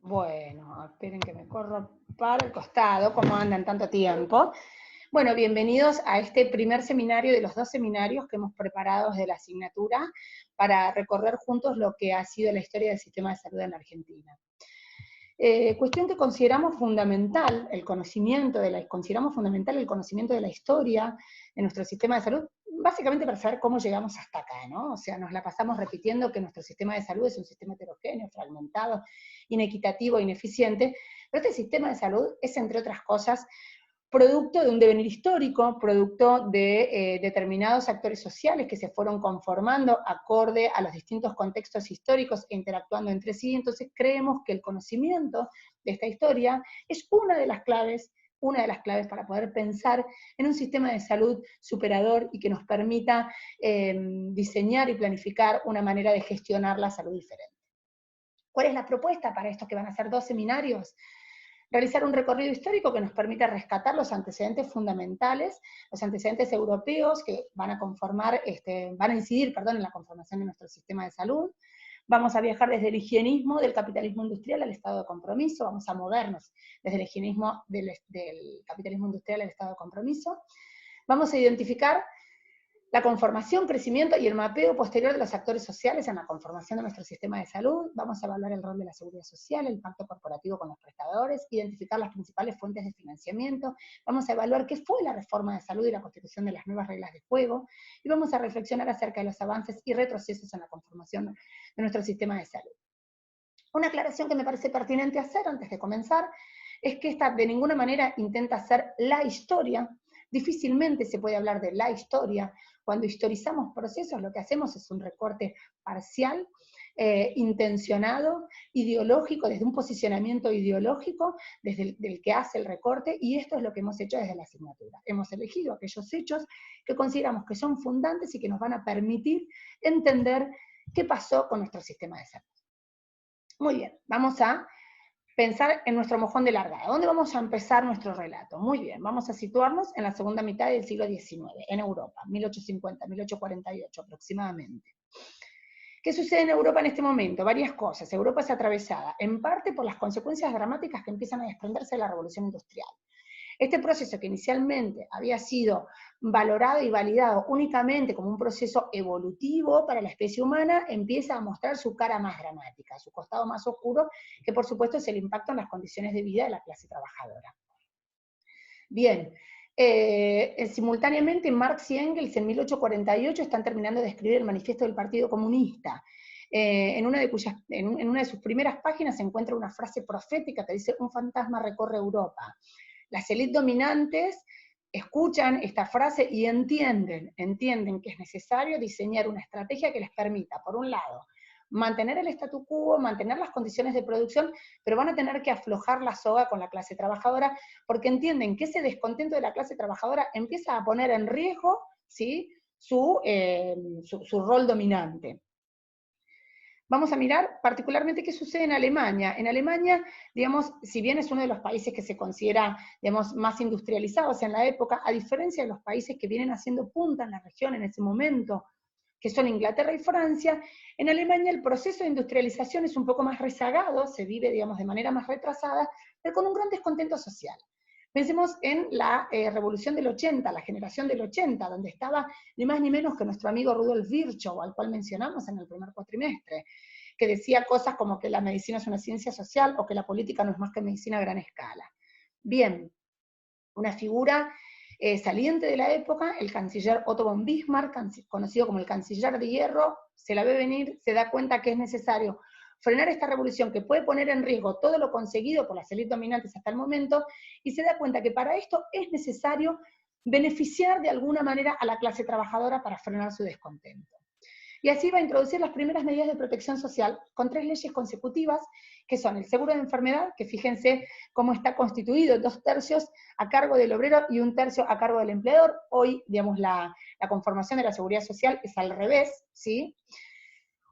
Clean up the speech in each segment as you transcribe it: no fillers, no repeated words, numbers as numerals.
Bueno, esperen que me corro para el costado, ¿cómo andan tanto tiempo? Bueno, bienvenidos a este primer seminario de los 2 seminarios que hemos preparado desde la asignatura para recorrer juntos lo que ha sido la historia del sistema de salud en la Argentina. Cuestión que consideramos fundamental, consideramos fundamental el conocimiento de la historia de nuestro sistema de salud, básicamente para saber cómo llegamos hasta acá, ¿no? O sea, nos la pasamos repitiendo que nuestro sistema de salud es un sistema heterogéneo, fragmentado, inequitativo, ineficiente, pero este sistema de salud es, entre otras cosas, producto de un devenir histórico, producto de determinados actores sociales que se fueron conformando acorde a los distintos contextos históricos e interactuando entre sí. Entonces creemos que el conocimiento de esta historia es una de las claves para poder pensar en un sistema de salud superador y que nos permita diseñar y planificar una manera de gestionar la salud diferente. ¿Cuál es la propuesta para estos que van a ser 2 seminarios? Realizar un recorrido histórico que nos permita rescatar los antecedentes fundamentales, los antecedentes europeos que van a incidir en la conformación de nuestro sistema de salud. Vamos a viajar desde el higienismo del capitalismo industrial al estado de compromiso, vamos a movernos desde el higienismo del capitalismo industrial al estado de compromiso. Vamos a identificar la conformación, crecimiento y el mapeo posterior de los actores sociales en la conformación de nuestro sistema de salud. Vamos a evaluar el rol de la seguridad social, el pacto corporativo con los prestadores, identificar las principales fuentes de financiamiento, vamos a evaluar qué fue la reforma de salud y la constitución de las nuevas reglas de juego, y vamos a reflexionar acerca de los avances y retrocesos en la conformación de nuestro sistema de salud. Una aclaración que me parece pertinente hacer antes de comenzar es que esta de ninguna manera intenta ser la historia. Difícilmente se puede hablar de la historia. Cuando historizamos procesos, lo que hacemos es un recorte parcial, intencionado, ideológico, desde un posicionamiento ideológico, desde el que hace el recorte, y esto es lo que hemos hecho desde la asignatura. Hemos elegido aquellos hechos que consideramos que son fundantes y que nos van a permitir entender qué pasó con nuestro sistema de salud. Muy bien, vamos a pensar en nuestro mojón de largada. ¿Dónde vamos a empezar nuestro relato? Muy bien, vamos a situarnos en la segunda mitad del siglo XIX, en Europa, 1850, 1848 aproximadamente. ¿Qué sucede en Europa en este momento? Varias cosas. Europa es atravesada en parte por las consecuencias dramáticas que empiezan a desprenderse de la revolución industrial. Este proceso, que inicialmente había sido valorado y validado únicamente como un proceso evolutivo para la especie humana, empieza a mostrar su cara más dramática, su costado más oscuro, que por supuesto es el impacto en las condiciones de vida de la clase trabajadora. Bien, simultáneamente Marx y Engels en 1848 están terminando de escribir el manifiesto del Partido Comunista. En una de sus primeras páginas se encuentra una frase profética que dice: un fantasma recorre Europa. Las élites dominantes escuchan esta frase y entienden que es necesario diseñar una estrategia que les permita, por un lado, mantener el statu quo, mantener las condiciones de producción, pero van a tener que aflojar la soga con la clase trabajadora, porque entienden que ese descontento de la clase trabajadora empieza a poner en riesgo, ¿sí?, su rol dominante. Vamos a mirar particularmente qué sucede en Alemania. En Alemania, digamos, si bien es uno de los países que se considera, digamos, más industrializados en la época, a diferencia de los países que vienen haciendo punta en la región en ese momento, que son Inglaterra y Francia, en Alemania el proceso de industrialización es un poco más rezagado, se vive, digamos, de manera más retrasada, pero con un gran descontento social. Pensemos en la revolución del 80, la generación del 80, donde estaba ni más ni menos que nuestro amigo Rudolf Virchow, al cual mencionamos en el primer cuatrimestre, que decía cosas como que la medicina es una ciencia social o que la política no es más que medicina a gran escala. Bien, una figura saliente de la época, el canciller Otto von Bismarck, conocido como el canciller de hierro, se la ve venir, se da cuenta que es necesario frenar esta revolución que puede poner en riesgo todo lo conseguido por las élites dominantes hasta el momento, y se da cuenta que para esto es necesario beneficiar de alguna manera a la clase trabajadora para frenar su descontento. Y así va a introducir las primeras medidas de protección social con 3 leyes consecutivas, que son el seguro de enfermedad, que fíjense cómo está constituido, 2/3 a cargo del obrero y 1/3 a cargo del empleador. Hoy, digamos, la conformación de la seguridad social es al revés, ¿sí?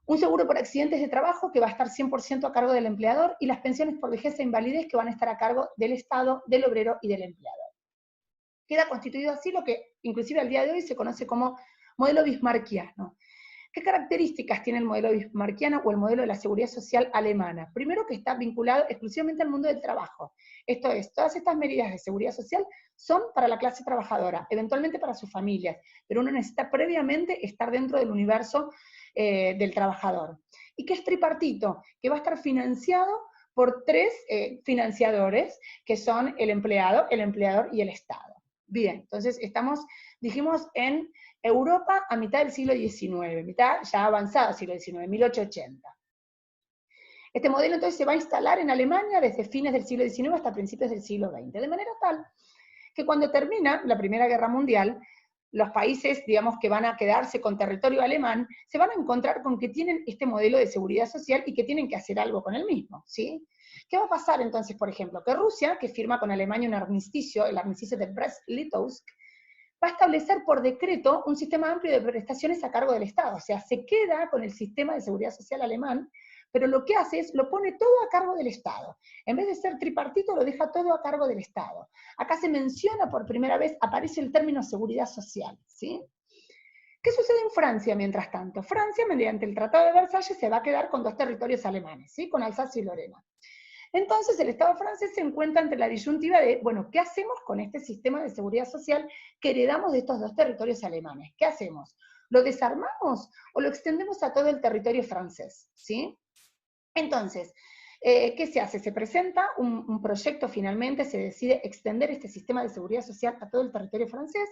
Un seguro por accidentes de trabajo que va a estar 100% a cargo del empleador, y las pensiones por vejez e invalidez que van a estar a cargo del Estado, del obrero y del empleador. Queda constituido así lo que inclusive al día de hoy se conoce como modelo bismarckiano, ¿Qué características tiene el modelo bismarckiano o el modelo de la seguridad social alemana? Primero, que está vinculado exclusivamente al mundo del trabajo. Esto es, todas estas medidas de seguridad social son para la clase trabajadora, eventualmente para sus familias, pero uno necesita previamente estar dentro del universo del trabajador. ¿Y qué es tripartito? Que va a estar financiado por tres financiadores, que son el empleado, el empleador y el Estado. Bien, entonces dijimos, en Europa a mitad del siglo XIX, mitad ya avanzado del siglo XIX, 1880. Este modelo entonces se va a instalar en Alemania desde fines del siglo XIX hasta principios del siglo XX, de manera tal que cuando termina la Primera Guerra Mundial, los países, digamos, que van a quedarse con territorio alemán, se van a encontrar con que tienen este modelo de seguridad social y que tienen que hacer algo con el mismo, ¿sí? ¿Qué va a pasar entonces, por ejemplo? Que Rusia, que firma con Alemania un armisticio, el armisticio de Brest-Litovsk, va a establecer por decreto un sistema amplio de prestaciones a cargo del Estado, o sea, se queda con el sistema de seguridad social alemán, pero lo que hace es, lo pone todo a cargo del Estado. En vez de ser tripartito, lo deja todo a cargo del Estado. Acá se menciona por primera vez, aparece el término seguridad social, ¿sí? ¿Qué sucede en Francia mientras tanto? Francia, mediante el Tratado de Versalles, se va a quedar con dos territorios alemanes, ¿sí? Con Alsacia y Lorena. Entonces el Estado francés se encuentra ante la disyuntiva de, bueno, ¿qué hacemos con este sistema de seguridad social que heredamos de estos dos territorios alemanes? ¿Qué hacemos? ¿Lo desarmamos o lo extendemos a todo el territorio francés? ¿Sí? Entonces, ¿qué se hace? Se presenta un proyecto finalmente, se decide extender este sistema de seguridad social a todo el territorio francés.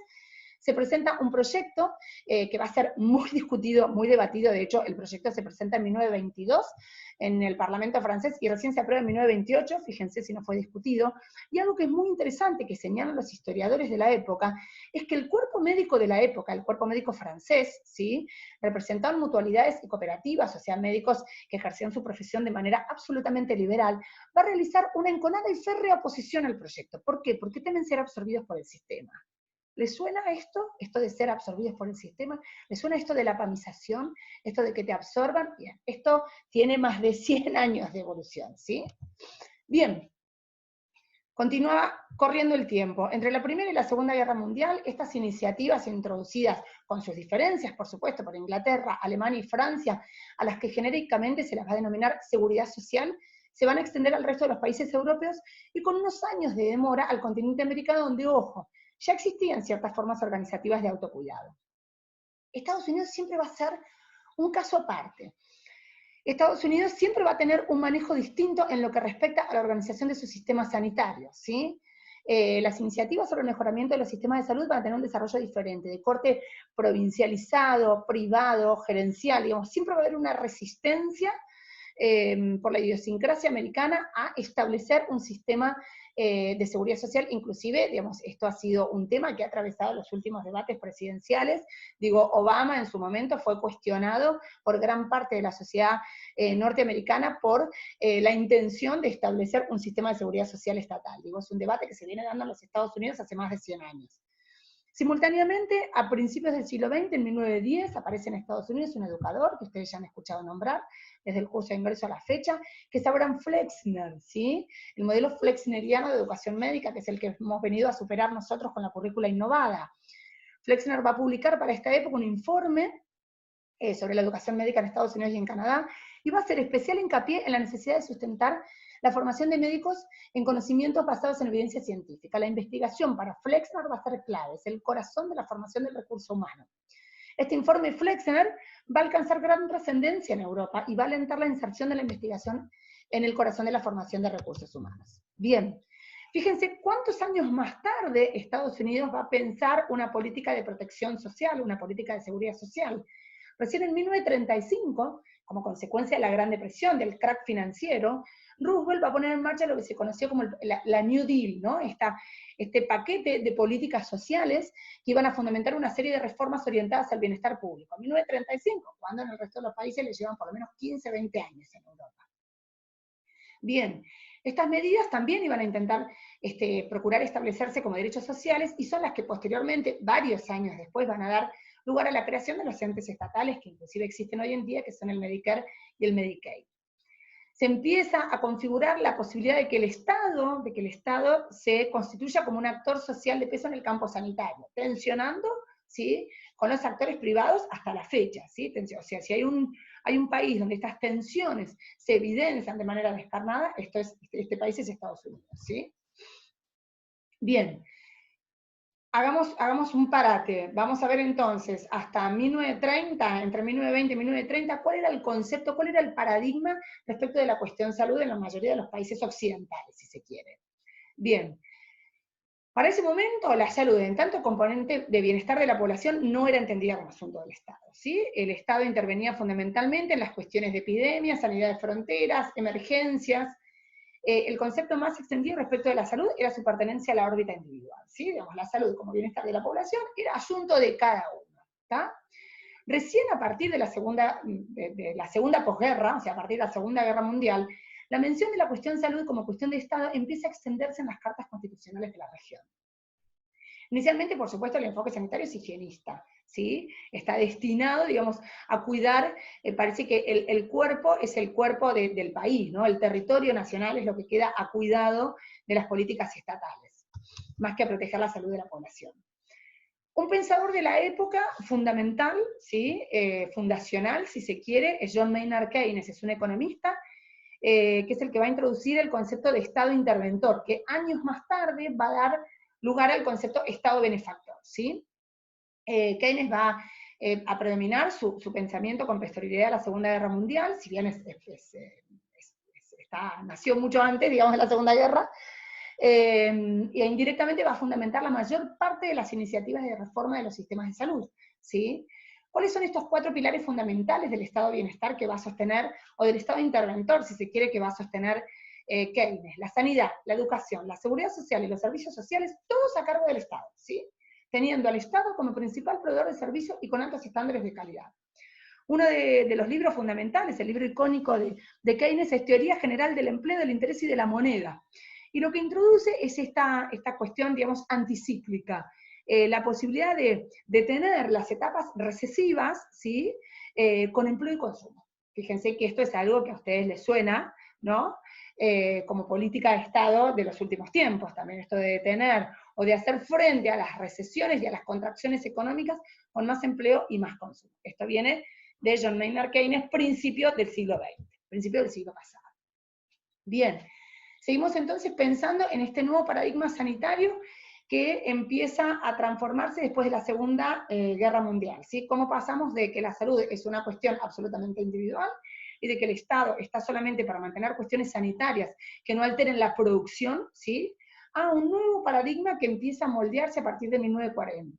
Se presenta un proyecto que va a ser muy discutido, muy debatido. De hecho, el proyecto se presenta en 1922 en el Parlamento francés y recién se aprueba en 1928, fíjense si no fue discutido. Y algo que es muy interesante, que señalan los historiadores de la época, es que el cuerpo médico de la época, el cuerpo médico francés, ¿sí?, representaban mutualidades y cooperativas, o sea, médicos que ejercían su profesión de manera absolutamente liberal, va a realizar una enconada y férrea oposición al proyecto. ¿Por qué? Porque temen ser absorbidos por el sistema. ¿Les suena esto? Esto de ser absorbidos por el sistema. ¿Les suena esto de la pamización? Esto de que te absorban. Bien, esto tiene más de 100 años de evolución, ¿sí? Bien, continúa corriendo el tiempo. Entre la Primera y la Segunda Guerra Mundial, estas iniciativas introducidas, con sus diferencias, por supuesto, por Inglaterra, Alemania y Francia, a las que genéricamente se las va a denominar seguridad social, se van a extender al resto de los países europeos y con unos años de demora al continente americano, donde, ojo, ya existían ciertas formas organizativas de autocuidado. Estados Unidos siempre va a ser un caso aparte. Estados Unidos siempre va a tener un manejo distinto en lo que respecta a la organización de sus sistemas sanitarios, ¿sí? Las iniciativas sobre el mejoramiento de los sistemas de salud van a tener un desarrollo diferente, de corte provincializado, privado, gerencial, digamos, siempre va a haber una resistencia por la idiosincrasia americana a establecer un sistema de seguridad social. Inclusive, digamos, esto ha sido un tema que ha atravesado los últimos debates presidenciales. Digo, Obama en su momento fue cuestionado por gran parte de la sociedad norteamericana por la intención de establecer un sistema de seguridad social estatal. Digo, es un debate que se viene dando en los Estados Unidos hace más de 100 años. Simultáneamente, a principios del siglo XX, en 1910, aparece en Estados Unidos un educador, que ustedes ya han escuchado nombrar, desde el curso de ingreso a la fecha, que es Abraham Flexner, ¿sí? El modelo flexneriano de educación médica, que es el que hemos venido a superar nosotros con la currícula innovada. Flexner va a publicar para esta época un informe sobre la educación médica en Estados Unidos y en Canadá, y va a hacer especial hincapié en la necesidad de sustentar la formación de médicos en conocimientos basados en evidencia científica. La investigación para Flexner va a ser clave, es el corazón de la formación del recurso humano. Este informe Flexner va a alcanzar gran trascendencia en Europa y va a alentar la inserción de la investigación en el corazón de la formación de recursos humanos. Bien, fíjense cuántos años más tarde Estados Unidos va a pensar una política de protección social, una política de seguridad social. Recién en 1935, como consecuencia de la Gran Depresión, del crack financiero, Roosevelt va a poner en marcha lo que se conoció como la New Deal, ¿no? Este paquete de políticas sociales que iban a fundamentar una serie de reformas orientadas al bienestar público. En 1935, cuando en el resto de los países les llevan por lo menos 15, 20 años en Europa. Bien, estas medidas también iban a intentar procurar establecerse como derechos sociales y son las que posteriormente, varios años después, van a dar lugar a la creación de los entes estatales que inclusive existen hoy en día, que son el Medicare y el Medicaid. Se empieza a configurar la posibilidad de que el Estado se constituya como un actor social de peso en el campo sanitario, tensionando ¿sí? Con los actores privados hasta la fecha, ¿sí? O sea, si hay un país donde estas tensiones se evidencian de manera descarnada, este país es Estados Unidos, ¿sí? Bien, hagamos un parate. Vamos a ver entonces, hasta 1930, entre 1920 y 1930, cuál era el concepto, cuál era el paradigma respecto de la cuestión salud en la mayoría de los países occidentales, si se quiere. Bien, para ese momento la salud, en tanto componente de bienestar de la población, no era entendida como asunto del Estado, ¿sí? El Estado intervenía fundamentalmente en las cuestiones de epidemias, sanidad de fronteras, emergencias. El concepto más extendido respecto de la salud era su pertenencia a la órbita individual, ¿sí? Digamos, la salud como bienestar de la población era asunto de cada uno, ¿está? Recién a partir de la segunda posguerra, o sea, a partir de la Segunda Guerra Mundial, la mención de la cuestión salud como cuestión de Estado empieza a extenderse en las cartas constitucionales de la región. Inicialmente, por supuesto, el enfoque sanitario es higienista, ¿sí? Está destinado, digamos, a cuidar, parece que el cuerpo es el cuerpo del país, ¿no? El territorio nacional es lo que queda a cuidado de las políticas estatales, más que a proteger la salud de la población. Un pensador de la época fundamental, ¿sí? Fundacional, si se quiere, es John Maynard Keynes, es un economista, que es el que va a introducir el concepto de Estado interventor, que años más tarde va a dar lugar al concepto Estado benefactor, ¿sí? Keynes va a predominar su pensamiento con posterioridad a la Segunda Guerra Mundial, si bien nació mucho antes, digamos, de la Segunda Guerra, y indirectamente va a fundamentar la mayor parte de las iniciativas de reforma de los sistemas de salud, ¿sí? ¿Cuáles son estos 4 pilares fundamentales del Estado de bienestar que va a sostener, o del Estado interventor, si se quiere, que va a sostener Keynes? La sanidad, la educación, la seguridad social y los servicios sociales, todos a cargo del Estado, ¿sí? Teniendo al Estado como principal proveedor de servicios y con altos estándares de calidad. Uno de los libros fundamentales, el libro icónico de Keynes, es Teoría General del Empleo, del Interés y de la Moneda. Y lo que introduce es esta cuestión, digamos, anticíclica, la posibilidad de tener las etapas recesivas, ¿sí? Con empleo y consumo. Fíjense que esto es algo que a ustedes les suena, ¿no? Como política de Estado de los últimos tiempos, también esto de detener o de hacer frente a las recesiones y a las contracciones económicas con más empleo y más consumo. Esto viene de John Maynard Keynes, principio del siglo XX, principio del siglo pasado. Bien, seguimos entonces pensando en este nuevo paradigma sanitario que empieza a transformarse después de la Segunda Guerra Mundial, ¿sí? Cómo pasamos de que la salud es una cuestión absolutamente individual y de que el Estado está solamente para mantener cuestiones sanitarias que no alteren la producción, ¿sí? A un nuevo paradigma que empieza a moldearse a partir de 1940.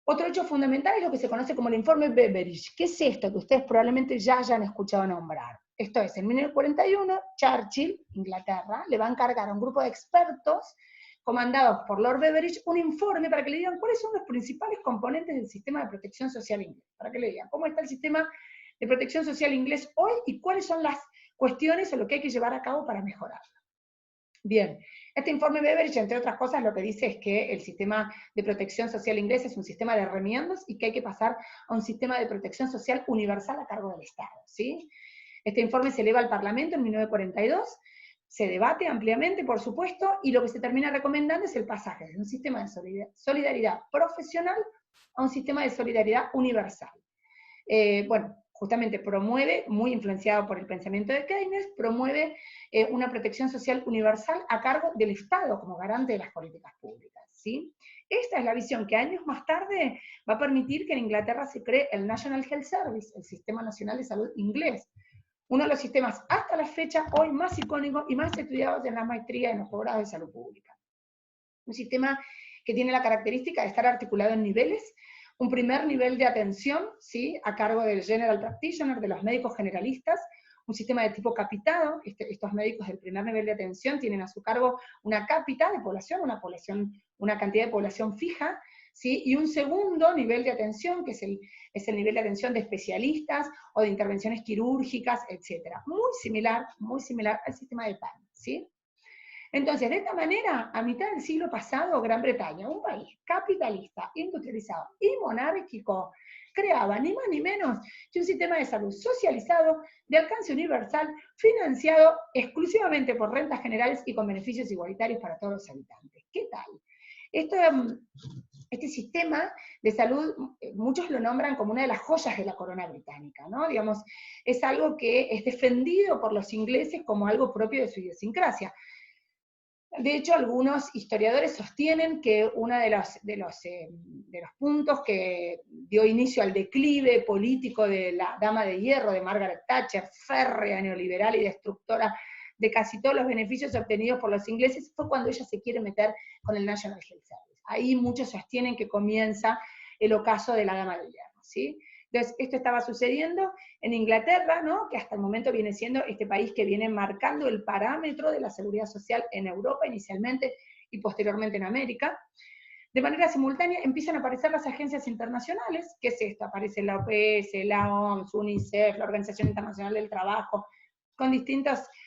Otro hecho fundamental es lo que se conoce como el informe Beveridge. ¿Qué es esto que ustedes probablemente ya hayan escuchado nombrar? Esto es, en 1941, Churchill, Inglaterra, le va a encargar a un grupo de expertos comandados por Lord Beveridge un informe para que le digan cuáles son los principales componentes del sistema de protección social inglés, para que le digan cómo está el sistema de protección social inglés hoy y cuáles son las cuestiones o lo que hay que llevar a cabo para mejorarlo. Bien, este informe Beveridge, entre otras cosas, lo que dice es que el sistema de protección social inglés es un sistema de remiendos y que hay que pasar a un sistema de protección social universal a cargo del Estado, ¿sí? Este informe se eleva al Parlamento en 1942, se debate ampliamente, por supuesto, y lo que se termina recomendando es el pasaje de un sistema de solidaridad profesional a un sistema de solidaridad universal. Bueno, justamente promueve, muy influenciado por el pensamiento de Keynes, promueve una protección social universal a cargo del Estado como garante de las políticas públicas, ¿sí? Esta es la visión que años más tarde va a permitir que en Inglaterra se cree el National Health Service, el Sistema Nacional de Salud inglés, uno de los sistemas hasta la fecha hoy más icónicos y más estudiados en la maestría en los posgrados de salud pública. Un sistema que tiene la característica de estar articulado en niveles, un primer nivel de atención, ¿sí? A cargo del General Practitioner, de los médicos generalistas, un sistema de tipo capitado, estos médicos del primer nivel de atención tienen a su cargo una cápita de población, una cantidad de población fija, ¿sí? Y un segundo nivel de atención, que es el nivel de atención de especialistas o de intervenciones quirúrgicas, etc. Muy similar al sistema de PAN, ¿sí? Entonces, de esta manera, a mitad del siglo pasado, Gran Bretaña, un país capitalista, industrializado y monárquico, creaba ni más ni menos que un sistema de salud socializado, de alcance universal, financiado exclusivamente por rentas generales y con beneficios igualitarios para todos los habitantes. ¿Qué tal? Esto Este sistema de salud, muchos lo nombran como una de las joyas de la corona británica, ¿no? Digamos, es algo que es defendido por los ingleses como algo propio de su idiosincrasia. De hecho, algunos historiadores sostienen que uno de los puntos que dio inicio al declive político de la Dama de Hierro, de Margaret Thatcher, férrea, neoliberal y destructora de casi todos los beneficios obtenidos por los ingleses, fue cuando ella se quiere meter con el National Health Service. Ahí muchos sostienen que comienza el ocaso de la Dama de Hierro, ¿sí? Entonces, esto estaba sucediendo en Inglaterra, ¿no? Que hasta el momento viene siendo este país que viene marcando el parámetro de la seguridad social en Europa inicialmente y posteriormente en América. De manera simultánea empiezan a aparecer las agencias internacionales. ¿Qué es esto? Aparece la OPS, la OMS, UNICEF, la Organización Internacional del Trabajo, con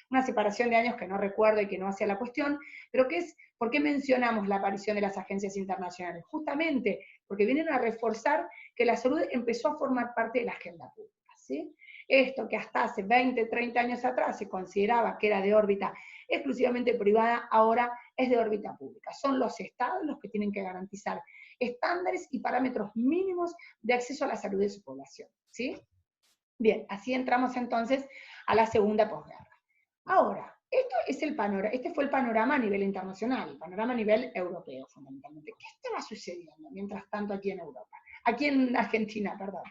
una separación de años que no recuerdo y que no hacía la cuestión, pero ¿por qué mencionamos la aparición de las agencias internacionales? Justamente porque vienen a reforzar que la salud empezó a formar parte de la agenda pública, ¿sí? Esto que hasta hace 20, 30 años atrás se consideraba que era de órbita exclusivamente privada, ahora es de órbita pública. Son los estados los que tienen que garantizar estándares y parámetros mínimos de acceso a la salud de su población, ¿sí? Bien, así entramos entonces a la segunda posguerra. Ahora, este fue el panorama a nivel internacional, el panorama a nivel europeo, fundamentalmente. ¿Qué estaba sucediendo mientras tanto aquí en Europa? Aquí en Argentina, perdón.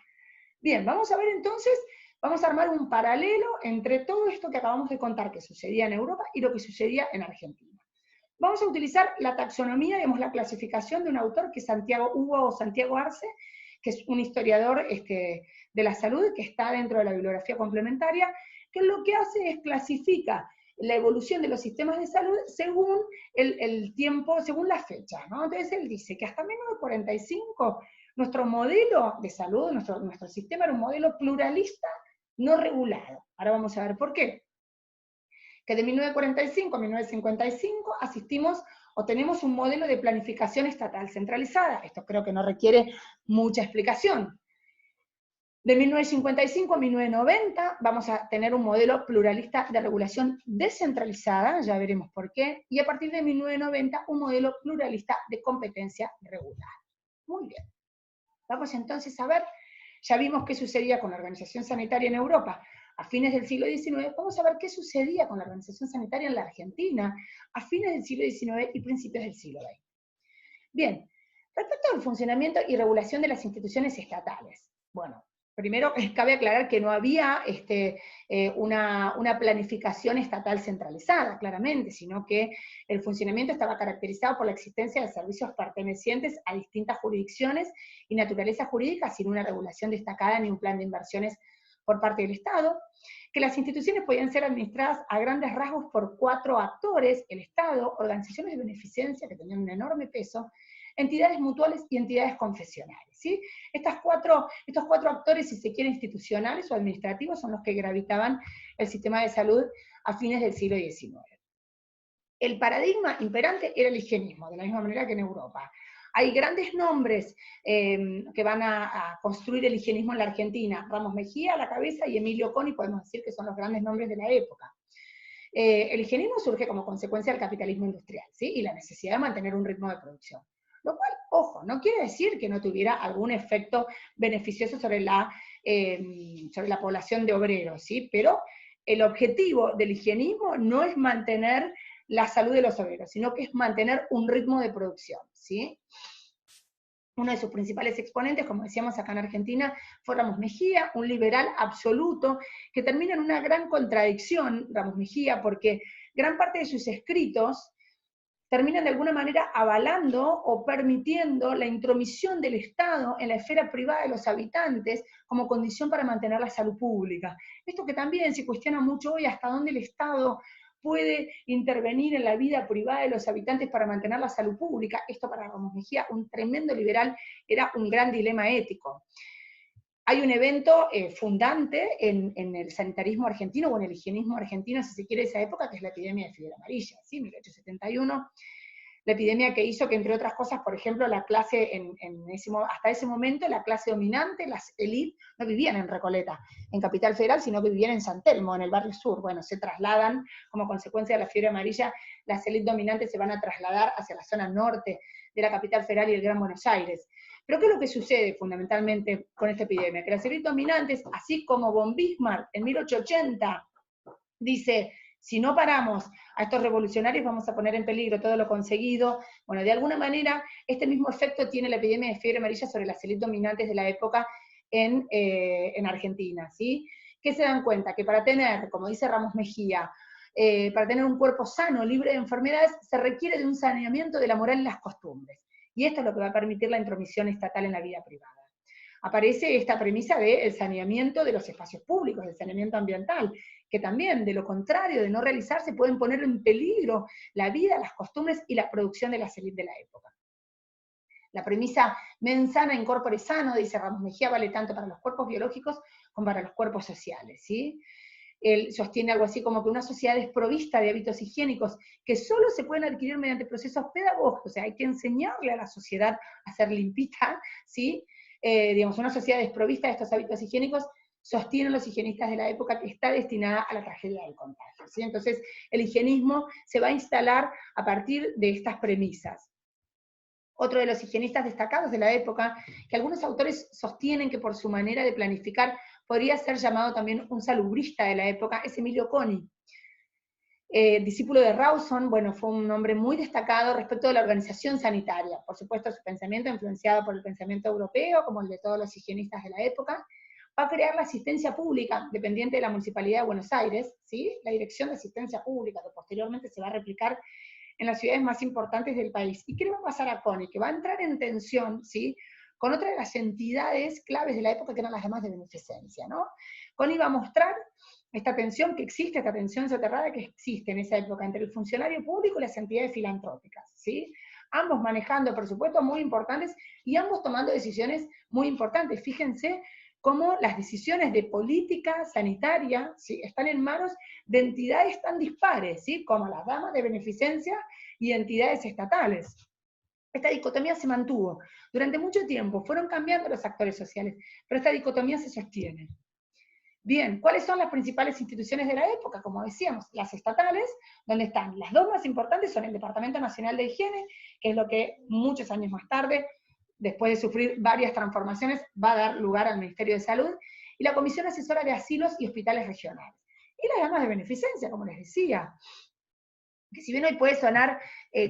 Bien, vamos a ver entonces, vamos a armar un paralelo entre todo esto que acabamos de contar que sucedía en Europa y lo que sucedía en Argentina. Vamos a utilizar la taxonomía, digamos, la clasificación de un autor que es Hugo Santiago Arce, que es un historiador de la salud, que está dentro de la bibliografía complementaria, que lo que hace es clasifica la evolución de los sistemas de salud según el tiempo, según la fecha, ¿no? Entonces él dice que hasta 1945 nuestro modelo de salud, nuestro sistema era un modelo pluralista no regulado. Ahora vamos a ver por qué. Que de 1945 a 1955 asistimos o tenemos un modelo de planificación estatal centralizada. Esto creo que no requiere mucha explicación. De 1955 a 1990 vamos a tener un modelo pluralista de regulación descentralizada, ya veremos por qué, y a partir de 1990 un modelo pluralista de competencia regular. Muy bien. Vamos entonces a ver, ya vimos qué sucedía con la organización sanitaria en Europa a fines del siglo XIX, vamos a ver qué sucedía con la organización sanitaria en la Argentina a fines del siglo XIX y principios del siglo XX. Bien, respecto al funcionamiento y regulación de las instituciones estatales, bueno, primero cabe aclarar que no había una planificación estatal centralizada, claramente, sino que el funcionamiento estaba caracterizado por la existencia de servicios pertenecientes a distintas jurisdicciones y naturaleza jurídica, sin una regulación destacada ni un plan de inversiones por parte del Estado, que las instituciones podían ser administradas a grandes rasgos por 4 actores: el Estado, organizaciones de beneficencia que tenían un enorme peso, entidades mutuales y entidades confesionales, ¿sí? Estos cuatro actores, si se quiere, institucionales o administrativos, son los que gravitaban el sistema de salud a fines del siglo XIX. El paradigma imperante era el higienismo, de la misma manera que en Europa. Hay grandes nombres que van a construir el higienismo en la Argentina. Ramos Mejía a la cabeza y Emilio Coni, podemos decir que son los grandes nombres de la época. El higienismo surge como consecuencia del capitalismo industrial, ¿sí? Y la necesidad de mantener un ritmo de producción. Lo cual, ojo, no quiere decir que no tuviera algún efecto beneficioso sobre la población de obreros, ¿sí? Pero el objetivo del higienismo no es mantener la salud de los obreros, sino que es mantener un ritmo de producción, ¿sí? Uno de sus principales exponentes, como decíamos acá en Argentina, fue Ramos Mejía, un liberal absoluto, que termina en una gran contradicción, Ramos Mejía, porque gran parte de sus escritos terminan de alguna manera avalando o permitiendo la intromisión del Estado en la esfera privada de los habitantes como condición para mantener la salud pública. Esto que también se cuestiona mucho hoy, hasta dónde el Estado puede intervenir en la vida privada de los habitantes para mantener la salud pública. Esto para Ramos Mejía, un tremendo liberal, era un gran dilema ético. Hay un evento fundante en el sanitarismo argentino, o en el higienismo argentino, si se quiere, de esa época, que es la epidemia de fiebre amarilla, ¿sí? 1871, la epidemia que hizo que, entre otras cosas, por ejemplo, la clase, hasta ese momento, la clase dominante, las élites, no vivían en Recoleta, en Capital Federal, sino que vivían en San Telmo, en el barrio sur. Bueno, se trasladan, como consecuencia de la fiebre amarilla, las élites dominantes se van a trasladar hacia la zona norte de la capital federal y el Gran Buenos Aires. Pero ¿qué es lo que sucede fundamentalmente con esta epidemia? Que las élites dominantes, así como von Bismarck en 1880 dice, si no paramos a estos revolucionarios vamos a poner en peligro todo lo conseguido. Bueno, de alguna manera este mismo efecto tiene la epidemia de fiebre amarilla sobre las élites dominantes de la época en Argentina, ¿sí? ¿Qué se dan cuenta? Que para tener, como dice Ramos Mejía, para tener un cuerpo sano, libre de enfermedades, se requiere de un saneamiento de la moral y las costumbres. Y esto es lo que va a permitir la intromisión estatal en la vida privada. Aparece esta premisa del saneamiento de los espacios públicos, del saneamiento ambiental, que también, de lo contrario, de no realizarse, pueden poner en peligro la vida, las costumbres y la producción de las élites de la época. La premisa mens sana in corpore sano, dice Ramos Mejía, vale tanto para los cuerpos biológicos como para los cuerpos sociales, ¿sí? Él sostiene algo así como que una sociedad desprovista de hábitos higiénicos que solo se pueden adquirir mediante procesos pedagógicos, o sea, hay que enseñarle a la sociedad a ser limpita, ¿sí? Digamos, una sociedad desprovista de estos hábitos higiénicos, sostienen los higienistas de la época, que está destinada a la tragedia del contagio, ¿sí? Entonces, el higienismo se va a instalar a partir de estas premisas. Otro de los higienistas destacados de la época, que algunos autores sostienen que por su manera de planificar podría ser llamado también un salubrista de la época, es Emilio Coni. Discípulo de Rawson, bueno, fue un hombre muy destacado respecto de la organización sanitaria. Por supuesto, su pensamiento influenciado por el pensamiento europeo, como el de todos los higienistas de la época. Va a crear la asistencia pública, dependiente de la Municipalidad de Buenos Aires, ¿sí? La Dirección de Asistencia Pública, que posteriormente se va a replicar en las ciudades más importantes del país. ¿Y qué le va a pasar a Coni? Que va a entrar en tensión, ¿sí?, con otra de las entidades claves de la época, que eran las demás de beneficencia, ¿no? Coni va a mostrar esta tensión que existe, esta tensión soterrada que existe en esa época entre el funcionario público y las entidades filantrópicas, ¿sí? Ambos manejando presupuestos muy importantes y ambos tomando decisiones muy importantes. Fíjense cómo las decisiones de política sanitaria, ¿sí?, están en manos de entidades tan dispares, ¿sí?, como las damas de beneficencia y entidades estatales. Esta dicotomía se mantuvo durante mucho tiempo, fueron cambiando los actores sociales, pero esta dicotomía se sostiene. Bien, ¿cuáles son las principales instituciones de la época? Como decíamos, las estatales, donde están las dos más importantes son el Departamento Nacional de Higiene, que es lo que muchos años más tarde, después de sufrir varias transformaciones, va a dar lugar al Ministerio de Salud, y la Comisión Asesora de Asilos y Hospitales Regionales. Y las damas de beneficencia, como les decía, que si bien hoy puede sonar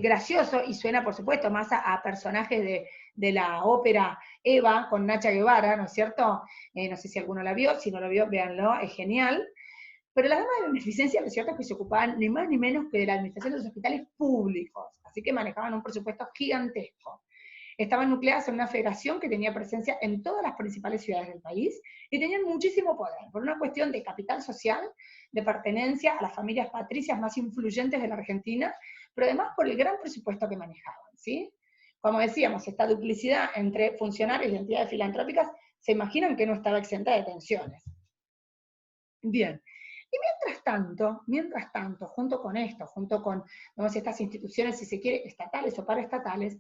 gracioso, y suena por supuesto más a personajes de la ópera Eva con Nacha Guevara, ¿no es cierto? No sé si alguno la vio, si no lo vio, véanlo, es genial. Pero las damas de beneficencia, lo cierto es que se ocupaban ni más ni menos que de la administración de los hospitales públicos, así que manejaban un presupuesto gigantesco. Estaban nucleadas en una federación que tenía presencia en todas las principales ciudades del país y tenían muchísimo poder, por una cuestión de capital social, de pertenencia a las familias patricias más influyentes de la Argentina, pero además por el gran presupuesto que manejaban, ¿sí? Como decíamos, esta duplicidad entre funcionarios y entidades filantrópicas, se imaginan que no estaba exenta de tensiones. Bien. Y mientras tanto, junto con esto, junto con, digamos, estas instituciones, si se quiere, estatales o paraestatales,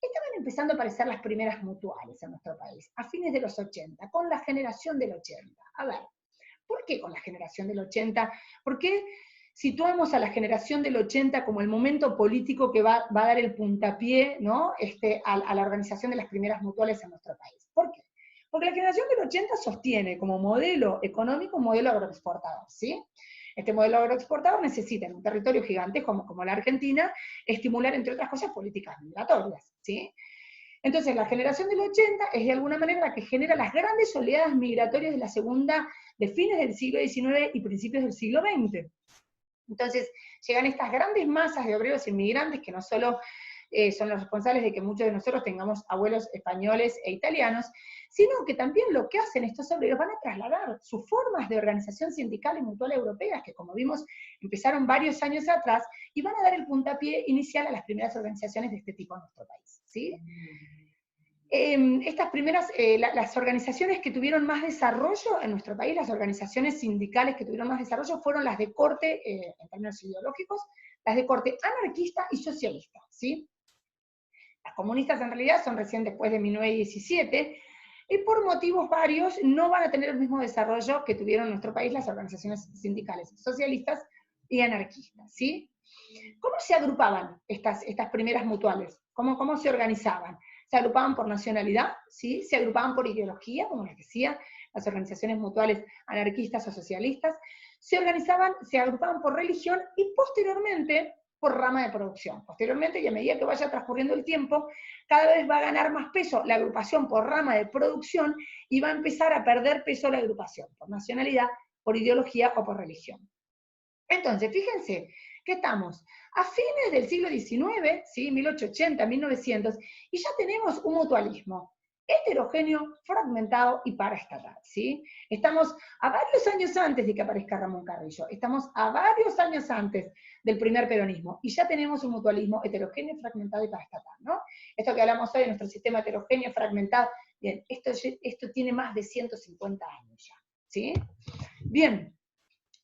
estaban empezando a aparecer las primeras mutuales en nuestro país, a fines de los 80, con la generación del 80. A ver, ¿por qué con la generación del 80? ¿Por qué situamos a la generación del 80 como el momento político que va a dar el puntapié, ¿no?, a la organización de las primeras mutuales en nuestro país? ¿Por qué? Porque la generación del 80 sostiene como modelo económico un modelo agroexportador, ¿sí? Este modelo agroexportador necesita en un territorio gigante como la Argentina estimular, entre otras cosas, políticas migratorias, ¿sí? Entonces, la generación del 80 es de alguna manera la que genera las grandes oleadas migratorias de fines del siglo XIX y principios del siglo XX. Entonces, llegan estas grandes masas de obreros inmigrantes que no solo son los responsables de que muchos de nosotros tengamos abuelos españoles e italianos, sino que también lo que hacen estos obreros van a trasladar sus formas de organización sindical y mutual europeas, que como vimos empezaron varios años atrás, y van a dar el puntapié inicial a las primeras organizaciones de este tipo en nuestro país, ¿sí? Estas primeras, las organizaciones que tuvieron más desarrollo en nuestro país, las organizaciones sindicales que tuvieron más desarrollo, fueron las de corte, en términos ideológicos, las de corte anarquista y socialista, ¿sí? Las comunistas en realidad son recién después de 1917, y por motivos varios no van a tener el mismo desarrollo que tuvieron en nuestro país las organizaciones sindicales socialistas y anarquistas, ¿sí? ¿Cómo se agrupaban estas primeras mutuales? ¿Cómo se organizaban? Se agrupaban por nacionalidad, ¿sí? Se agrupaban por ideología, como les decía, las organizaciones mutuales anarquistas o socialistas, se agrupaban por religión y posteriormente por rama de producción. Posteriormente, y a medida que vaya transcurriendo el tiempo, cada vez va a ganar más peso la agrupación por rama de producción y va a empezar a perder peso la agrupación por nacionalidad, por ideología o por religión. Entonces, fíjense que estamos a fines del siglo XIX, ¿sí? 1880, 1900, y ya tenemos un mutualismo heterogéneo, fragmentado y paraestatal, ¿sí? Estamos a varios años antes de que aparezca Ramón Carrillo, estamos a varios años antes del primer peronismo, y ya tenemos un mutualismo heterogéneo, fragmentado y paraestatal, ¿no? Esto que hablamos hoy de nuestro sistema heterogéneo, fragmentado, bien, esto tiene más de 150 años ya, ¿sí? Bien,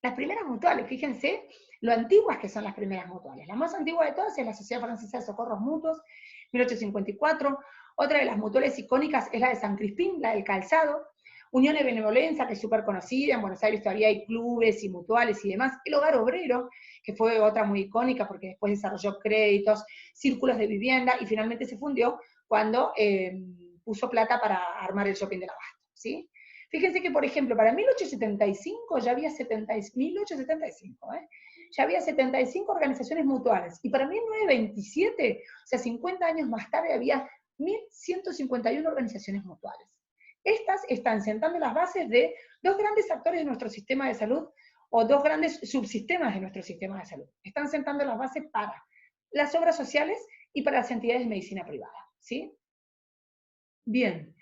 las primeras mutuales, fíjense lo antiguas que son las primeras mutuales. La más antigua de todas es la Sociedad Francesa de Socorros Mutuos, 1854. Otra de las mutuales icónicas es la de San Crispín, la del Calzado. Unión de Benevolencia, que es súper conocida, en Buenos Aires todavía hay clubes y mutuales y demás. El Hogar Obrero, que fue otra muy icónica porque después desarrolló créditos, círculos de vivienda y finalmente se fundió cuando puso plata para armar el shopping del Abasto, ¿sí? Fíjense que, por ejemplo, para 1875 ya había 75 organizaciones mutuales. Y para 1927, o sea, 50 años más tarde, había 1.151 organizaciones mutuales. Estas están sentando las bases de dos grandes actores de nuestro sistema de salud, o dos grandes subsistemas de nuestro sistema de salud. Están sentando las bases para las obras sociales y para las entidades de medicina privada, ¿sí? Bien.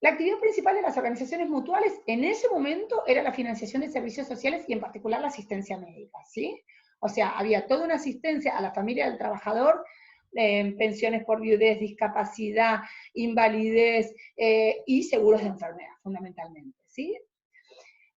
La actividad principal de las organizaciones mutuales en ese momento era la financiación de servicios sociales y en particular la asistencia médica, ¿sí? O sea, había toda una asistencia a la familia del trabajador, pensiones por viudez, discapacidad, invalidez y seguros de enfermedad, fundamentalmente, ¿sí?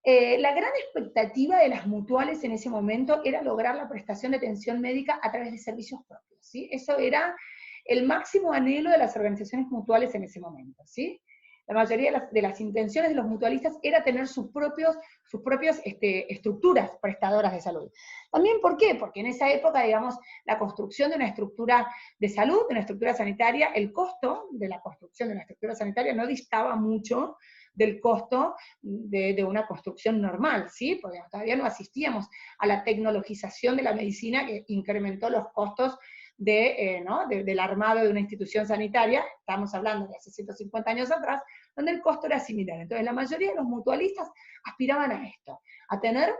La gran expectativa de las mutuales en ese momento era lograr la prestación de atención médica a través de servicios propios, ¿sí? Eso era el máximo anhelo de las organizaciones mutuales en ese momento, ¿sí? La mayoría de las intenciones de los mutualistas era tener sus propias estructuras prestadoras de salud. También, ¿por qué? Porque en esa época, digamos, la construcción de una estructura de salud, de una estructura sanitaria, el costo de la construcción de una estructura sanitaria no distaba mucho del costo de una construcción normal, ¿sí? Porque todavía no asistíamos a la tecnologización de la medicina que incrementó los costos del armado de una institución sanitaria. Estamos hablando de hace 150 años atrás, donde el costo era similar. Entonces la mayoría de los mutualistas aspiraban a esto, a tener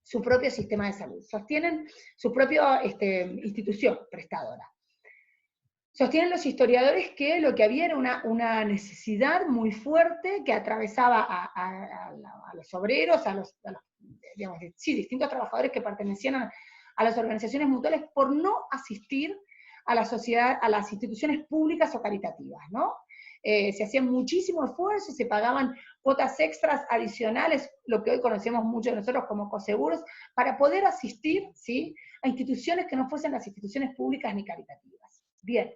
su propio sistema de salud, sostienen su propia institución prestadora. Sostienen los historiadores que lo que había era una necesidad muy fuerte que atravesaba a los obreros, a los distintos trabajadores que pertenecían a las organizaciones mutuales por no asistir a la sociedad, a las instituciones públicas o caritativas, ¿no? Se hacían muchísimo esfuerzo, se pagaban cuotas extras adicionales, lo que hoy conocemos mucho de nosotros como coseguros, para poder asistir, ¿sí?, a instituciones que no fuesen las instituciones públicas ni caritativas. Bien,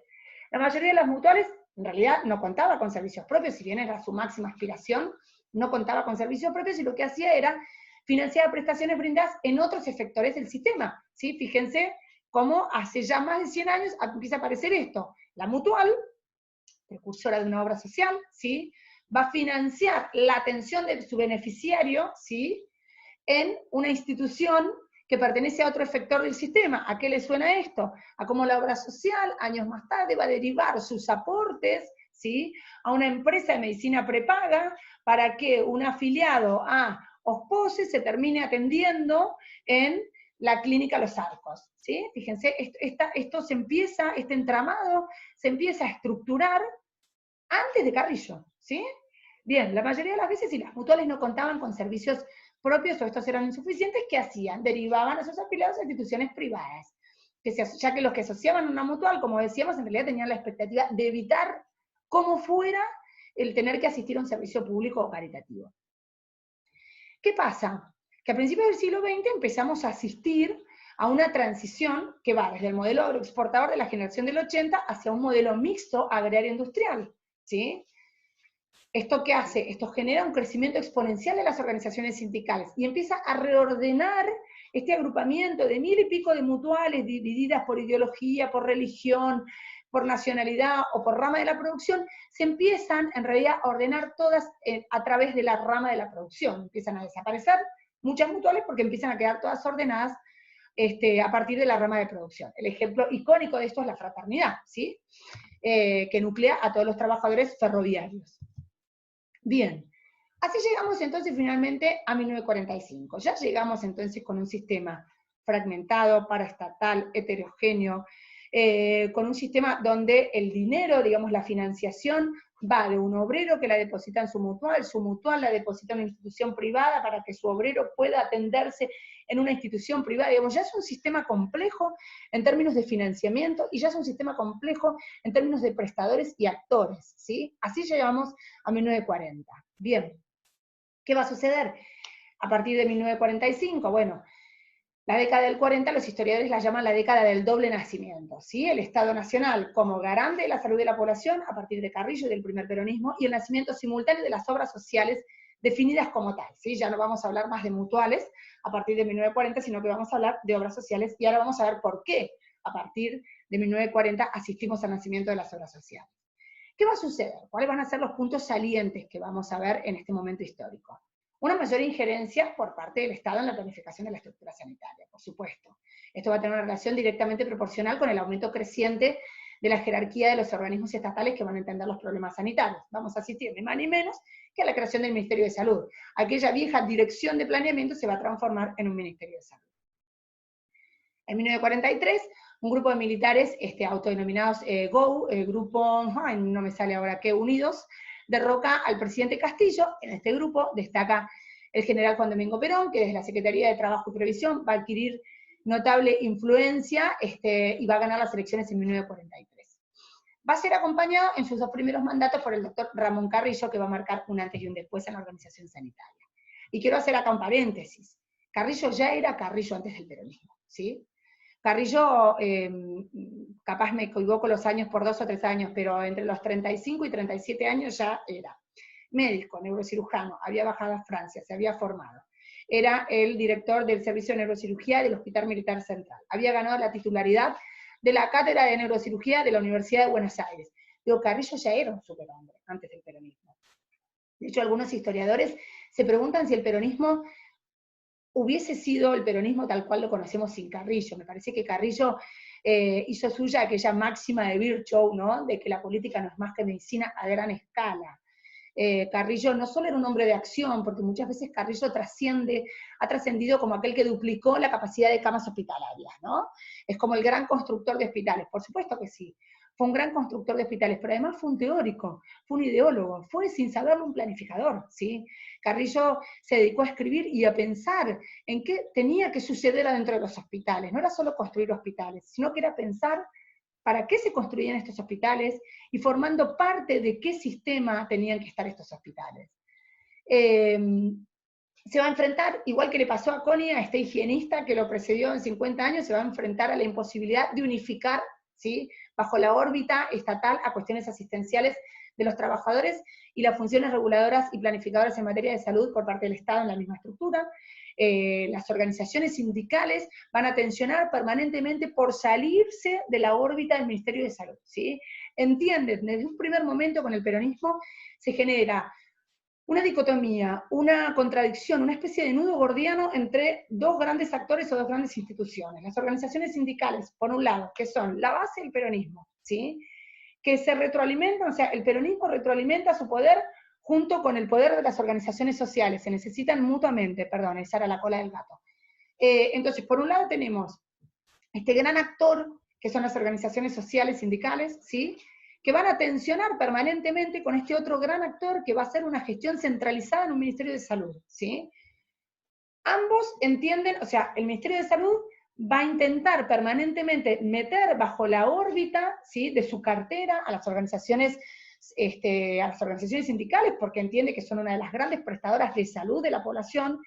la mayoría de las mutuales en realidad no contaba con servicios propios, si bien era su máxima aspiración, no contaba con servicios propios y lo que hacía era financiar prestaciones brindadas en otros efectores del sistema, ¿sí? Fíjense cómo hace ya más de 100 años empieza a aparecer esto. La mutual, precursora de una obra social, ¿sí?, va a financiar la atención de su beneficiario, ¿sí?, en una institución que pertenece a otro efector del sistema. ¿A qué le suena esto? A cómo la obra social, años más tarde, va a derivar sus aportes, ¿sí?, a una empresa de medicina prepaga para que un afiliado a OSPOSE se termine atendiendo en la clínica Los Arcos, ¿sí? Fíjense, esto se empieza, este entramado se empieza a estructurar antes de Carrillo, ¿sí? Bien, la mayoría de las veces, si las mutuales no contaban con servicios propios o estos eran insuficientes, ¿qué hacían? Derivaban a sus afiliados a instituciones privadas, ya que los que asociaban a una mutual, como decíamos, en realidad tenían la expectativa de evitar como fuera el tener que asistir a un servicio público o caritativo. ¿Qué pasa? Que a principios del siglo XX empezamos a asistir a una transición que va desde el modelo agroexportador de la generación del 80 hacia un modelo mixto agrario-industrial, ¿sí? ¿Esto qué hace? Esto genera un crecimiento exponencial de las organizaciones sindicales y empieza a reordenar este agrupamiento de 1000 y pico de mutuales divididas por ideología, por religión, por nacionalidad o por rama de la producción, se empiezan en realidad a ordenar todas a través de la rama de la producción. Empiezan a desaparecer muchas mutuales porque empiezan a quedar todas ordenadas a partir de la rama de producción. El ejemplo icónico de esto es la fraternidad, ¿sí? Que nuclea a todos los trabajadores ferroviarios. Bien, así llegamos entonces finalmente a 1945. Ya llegamos entonces con un sistema fragmentado, paraestatal, heterogéneo, con un sistema donde el dinero, digamos, la financiación, va de un obrero que la deposita en su mutual la deposita en una institución privada para que su obrero pueda atenderse en una institución privada. Digamos, ya es un sistema complejo en términos de financiamiento y ya es un sistema complejo en términos de prestadores y actores, ¿sí? Así llegamos a 1940. Bien, ¿qué va a suceder a partir de 1945? Bueno, la década del 40 los historiadores la llaman la década del doble nacimiento, ¿sí? El Estado Nacional como garante de la salud de la población a partir de Carrillo y del primer peronismo, y el nacimiento simultáneo de las obras sociales definidas como tal, ¿sí? Ya no vamos a hablar más de mutuales a partir de 1940, sino que vamos a hablar de obras sociales, y ahora vamos a ver por qué a partir de 1940 asistimos al nacimiento de las obras sociales. ¿Qué va a suceder? ¿Cuáles van a ser los puntos salientes que vamos a ver en este momento histórico? Una mayor injerencia por parte del Estado en la planificación de la estructura sanitaria, por supuesto. Esto va a tener una relación directamente proporcional con el aumento creciente de la jerarquía de los organismos estatales que van a entender los problemas sanitarios. Vamos a asistir ni más ni menos que a la creación del Ministerio de Salud. Aquella vieja dirección de planeamiento se va a transformar en un Ministerio de Salud. En 1943, un grupo de militares autodenominados Grupo, no me sale ahora qué, Unidos, derroca al presidente Castillo. En este grupo destaca el general Juan Domingo Perón, que desde la Secretaría de Trabajo y Previsión va a adquirir notable influencia y va a ganar las elecciones en 1943. Va a ser acompañado en sus dos primeros mandatos por el doctor Ramón Carrillo, que va a marcar un antes y un después en la organización sanitaria. Y quiero hacer acá un paréntesis. Carrillo ya era Carrillo antes del peronismo, ¿sí? Carrillo, capaz me equivoco los años por 2 o 3 años, pero entre los 35 y 37 años ya era médico, neurocirujano, había bajado a Francia, se había formado. Era el director del Servicio de Neurocirugía del Hospital Militar Central. Había ganado la titularidad de la Cátedra de Neurocirugía de la Universidad de Buenos Aires. Digo, Carrillo ya era un superhombre antes del peronismo. De hecho, algunos historiadores se preguntan si el peronismo hubiese sido el peronismo tal cual lo conocemos sin Carrillo. Me parece que Carrillo hizo suya aquella máxima de Virchow, ¿no? De que la política no es más que medicina a gran escala. Carrillo no solo era un hombre de acción, porque muchas veces Carrillo ha trascendido como aquel que duplicó la capacidad de camas hospitalarias, ¿no? Es como el gran constructor de hospitales, por supuesto que sí. Fue un gran constructor de hospitales, pero además fue un teórico, fue un ideólogo, fue sin saberlo un planificador, ¿sí? Carrillo se dedicó a escribir y a pensar en qué tenía que suceder adentro de los hospitales. No era solo construir hospitales, sino que era pensar para qué se construían estos hospitales y formando parte de qué sistema tenían que estar estos hospitales. Se va a enfrentar, igual que le pasó a Connie, a este higienista que lo precedió en 50 años, se va a enfrentar a la imposibilidad de unificar, ¿sí?, bajo la órbita estatal a cuestiones asistenciales de los trabajadores y las funciones reguladoras y planificadoras en materia de salud por parte del Estado en la misma estructura. Las organizaciones sindicales van a tensionar permanentemente por salirse de la órbita del Ministerio de Salud, ¿sí? Entienden, desde un primer momento con el peronismo se genera una dicotomía, una contradicción, una especie de nudo gordiano entre dos grandes actores o dos grandes instituciones. Las organizaciones sindicales, por un lado, que son la base del peronismo, ¿sí?, que se retroalimentan, o sea, el peronismo retroalimenta su poder junto con el poder de las organizaciones sociales, se necesitan mutuamente, perdón, esa era la cola del gato. Entonces, por un lado tenemos este gran actor, que son las organizaciones sociales sindicales, ¿sí?, que van a tensionar permanentemente con este otro gran actor que va a hacer una gestión centralizada en un Ministerio de Salud, ¿sí? Ambos entienden, o sea, el Ministerio de Salud va a intentar permanentemente meter bajo la órbita, ¿sí?, de su cartera a las organizaciones sindicales, porque entiende que son una de las grandes prestadoras de salud de la población,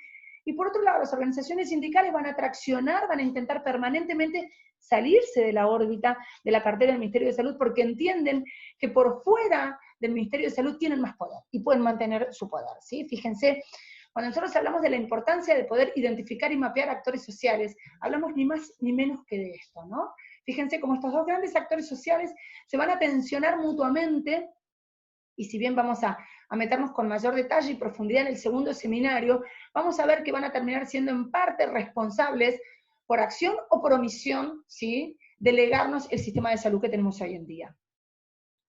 y por otro lado, las organizaciones sindicales van a traccionar, van a intentar permanentemente salirse de la órbita de la cartera del Ministerio de Salud, porque entienden que por fuera del Ministerio de Salud tienen más poder, y pueden mantener su poder, ¿sí? Fíjense, cuando nosotros hablamos de la importancia de poder identificar y mapear actores sociales, hablamos ni más ni menos que de esto, ¿no? Fíjense cómo estos dos grandes actores sociales se van a tensionar mutuamente, y si bien vamos a meternos con mayor detalle y profundidad en el segundo seminario, vamos a ver que van a terminar siendo en parte responsables por acción o por omisión, ¿sí?, de legarnos el sistema de salud que tenemos hoy en día.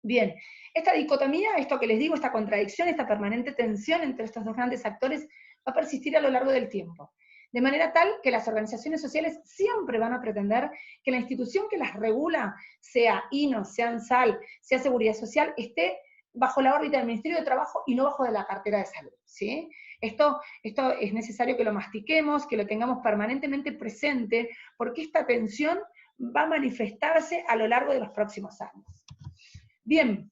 Bien, esta dicotomía, esto que les digo, esta contradicción, esta permanente tensión entre estos dos grandes actores va a persistir a lo largo del tiempo. De manera tal que las organizaciones sociales siempre van a pretender que la institución que las regula, sea INO, sea ANSAL, sea Seguridad Social, esté bajo la órbita del Ministerio de Trabajo y no bajo de la cartera de salud, ¿sí? Esto es necesario que lo mastiquemos, que lo tengamos permanentemente presente, porque esta tensión va a manifestarse a lo largo de los próximos años. Bien,